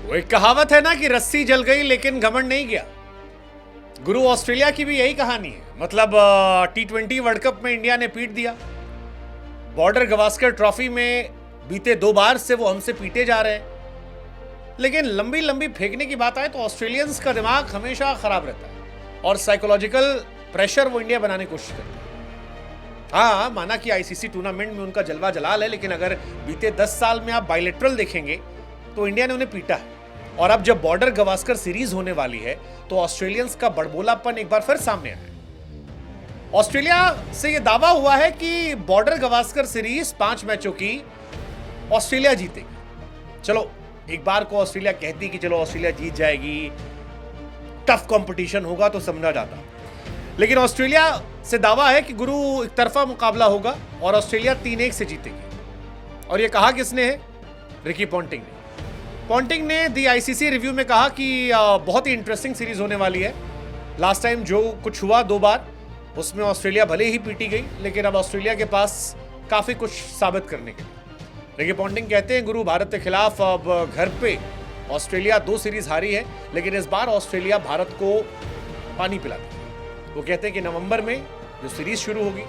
वो एक कहावत है ना कि रस्सी जल गई लेकिन घमंड नहीं गया। गुरु ऑस्ट्रेलिया की भी यही कहानी है। मतलब T20 वर्ल्ड कप में इंडिया ने पीट दिया। बॉर्डर गवास्कर ट्रॉफी में बीते 2 बार से वो हमसे पीटे जा रहे हैं। लेकिन लंबी लंबी फेंकने की बात आए तो ऑस्ट्रेलियंस का दिमाग हमेशा खराब रहता है और साइकोलॉजिकल प्रेशर वो इंडिया बनाने की कोशिश करते हैं। हाँ, माना कि आईसीसी टूर्नामेंट में उनका जलवा जलाल है, लेकिन अगर बीते 10 साल में आप बायलैटरल देखेंगे तो इंडिया ने उन्हें पीटा है। और अब जब बॉर्डर गवास्कर सीरीज होने वाली है तो ऑस्ट्रेलियंस का बड़बोलापन एक बार फिर सामने आया है। ऑस्ट्रेलिया से यह दावा हुआ है कि बॉर्डर गवास्कर सीरीज 5 मैचों की ऑस्ट्रेलिया जीतेगी। चलो, एक बार को ऑस्ट्रेलिया कहती कि चलो ऑस्ट्रेलिया जीत जाएगी, टफ कंपटीशन होगा तो समझा जाता। लेकिन ऑस्ट्रेलिया से दावा है कि गुरु एक तरफा मुकाबला होगा और ऑस्ट्रेलिया 3-1 से जीतेगी। और यह कहा किसने है? रिकी पॉन्टिंग ने। पॉन्टिंग ने दी आईसीसी रिव्यू में कहा कि बहुत ही इंटरेस्टिंग सीरीज होने वाली है। लास्ट टाइम जो कुछ हुआ 2 बार, उसमें ऑस्ट्रेलिया भले ही पीटी गई, लेकिन अब ऑस्ट्रेलिया के पास काफी कुछ साबित करने के लिए। रिकी पॉन्टिंग कहते हैं गुरु भारत के खिलाफ अब घर पे ऑस्ट्रेलिया 2 सीरीज हारी है, लेकिन इस बार ऑस्ट्रेलिया भारत को पानी पिला देगी। वो कहते हैं कि नवंबर में जो सीरीज शुरू होगी,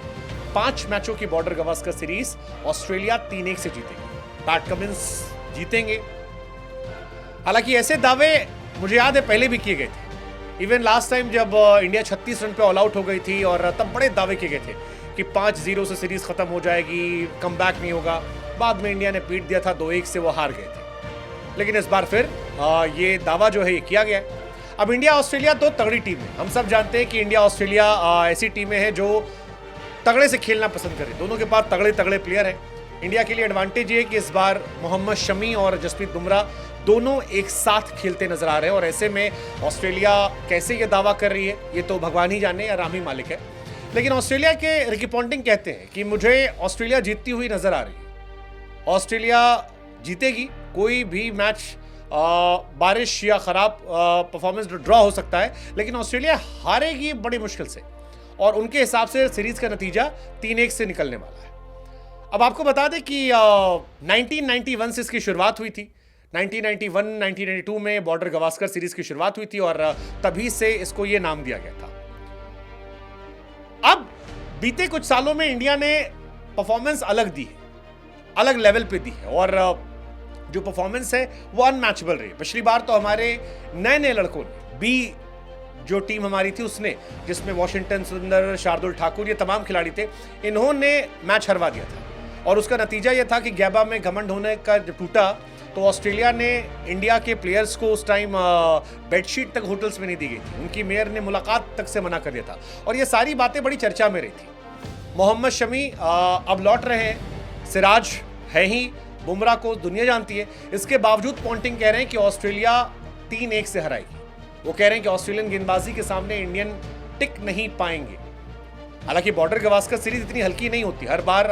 5 मैचों की बॉर्डर गवास्कर सीरीज ऑस्ट्रेलिया 3-1 से जीतेगी। पैट कमिंस जीतेंगे। हालांकि ऐसे दावे मुझे याद है पहले भी किए गए थे। इवन लास्ट टाइम जब इंडिया 36 रन पे ऑल आउट हो गई थी और तब बड़े दावे किए गए थे कि 5-0 से सीरीज खत्म हो जाएगी, कमबैक नहीं होगा। बाद में इंडिया ने पीट दिया था, 2-1 से वो हार गए थे। लेकिन इस बार फिर ये दावा जो है ये किया गया है। अब इंडिया ऑस्ट्रेलिया तो तगड़ी टीम है। हम सब जानते हैं कि इंडिया ऑस्ट्रेलिया ऐसी टीमें हैं जो तगड़े से खेलना पसंद करें। दोनों के पास तगड़े तगड़े प्लेयर हैं। इंडिया के लिए एडवांटेज ये कि इस बार मोहम्मद शमी और जसप्रीत बुमराह दोनों एक साथ खेलते नजर आ रहे हैं। और ऐसे में ऑस्ट्रेलिया कैसे ये दावा कर रही है ये तो भगवान ही जाने या राम ही मालिक है। लेकिन ऑस्ट्रेलिया के रिकी पॉन्टिंग कहते हैं कि मुझे ऑस्ट्रेलिया जीतती हुई नजर आ रही है। ऑस्ट्रेलिया जीतेगी। कोई भी मैच बारिश या खराब परफॉर्मेंस ड्रॉ हो सकता है, लेकिन ऑस्ट्रेलिया हारेगी बड़ी मुश्किल से। और उनके हिसाब से सीरीज का नतीजा 3-1 से निकलने वाला है। अब आपको बता दें कि 1991 से इसकी शुरुआत हुई थी। 1991-1992 में बॉर्डर गवास्कर सीरीज की शुरुआत हुई थी और तभी से इसको यह नाम दिया गया था। अब बीते कुछ सालों में इंडिया ने परफॉर्मेंस अलग दी है, अलग लेवल पे दी है और जो परफॉर्मेंस है वो अनमैचेबल रही। पिछली बार तो हमारे नए नए लड़कों ने बी जो टीम हमारी थी उसने, जिसमें वॉशिंगटन सुंदर, शार्दुल ठाकुर, ये तमाम खिलाड़ी थे, इन्होंने मैच हरवा दिया था। और उसका नतीजा यह था कि गैबा में घमंड होने का जब टूटा तो ऑस्ट्रेलिया ने इंडिया के प्लेयर्स को उस टाइम बेडशीट तक होटल्स में नहीं दी गई थी। उनकी मेयर ने मुलाकात तक से मना कर दिया था और ये सारी बातें बड़ी चर्चा में रही थी। मोहम्मद शमी अब लौट रहे हैं, सिराज है ही, बुमराह को दुनिया जानती है। इसके बावजूद पॉन्टिंग कह रहे हैं कि ऑस्ट्रेलिया 3-1 से हराएगी। वो कह रहे हैं कि ऑस्ट्रेलियन गेंदबाजी के सामने इंडियन टिक नहीं पाएंगे। हालांकि बॉर्डर गवास्कर सीरीज इतनी हल्की नहीं होती, हर बार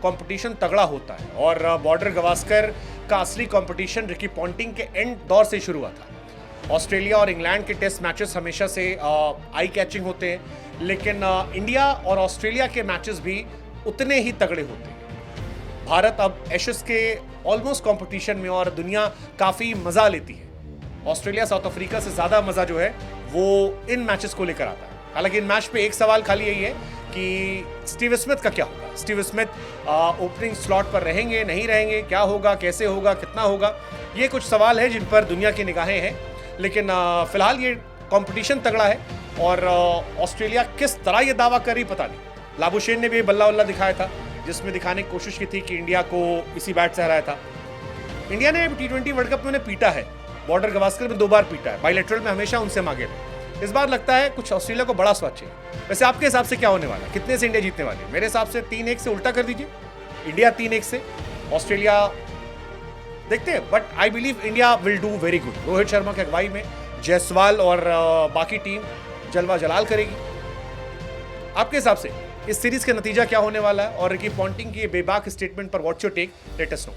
कंपटीशन तगड़ा होता है। और बॉर्डर गवास्कर का असली कंपटीशन रिकी पॉन्टिंग के एंड दौर से शुरू हुआ था। ऑस्ट्रेलिया और इंग्लैंड के टेस्ट मैचेस हमेशा से आई कैचिंग होते हैं, लेकिन इंडिया और ऑस्ट्रेलिया के मैचेस भी उतने ही तगड़े होते हैं। भारत अब एशेज के ऑलमोस्ट कंपटीशन में और दुनिया काफी मजा लेती है। ऑस्ट्रेलिया साउथ अफ्रीका से ज्यादा मजा जो है वो इन मैचेस को लेकर आता है। हालांकि इन मैच पे एक सवाल खाली यही है कि स्टीव स्मिथ का क्या होगा। स्टीव स्मिथ ओपनिंग स्लॉट पर रहेंगे, नहीं रहेंगे, क्या होगा, कैसे होगा, कितना होगा, ये कुछ सवाल है जिन पर दुनिया की निगाहें हैं। लेकिन फिलहाल ये कंपटीशन तगड़ा है और ऑस्ट्रेलिया किस तरह ये दावा कर रही पता नहीं। लाबुशेन ने भी बल्ला वल्ला दिखाया था, जिसमें दिखाने की कोशिश की थी कि इंडिया को इसी बैट से हराया था। इंडिया ने T20 वर्ल्ड कप में उन्हें पीटा है। बॉर्डर गवास्कर में 2 बार पीटा है, बायलैटरल में हमेशा उनसे मांगे रहे। इस बार लगता है कुछ ऑस्ट्रेलिया को बड़ा स्वाद चाहिए। वैसे आपके हिसाब से क्या होने वाला है? कितने से इंडिया जीतने वाली है? मेरे हिसाब से 3-1 से उल्टा कर दीजिए, इंडिया 3-1 से, ऑस्ट्रेलिया देखते हैं। But I believe India will do very good. Rohit Sharma की अगुवाई में जायसवाल और बाकी टीम जलवा जलाल करेगी। आपके हिसाब से इस सीरीज का नतीजा क्या होने वाला है और रिकी पॉन्टिंग की बेबाक स्टेटमेंट पर what's your take? Let us no.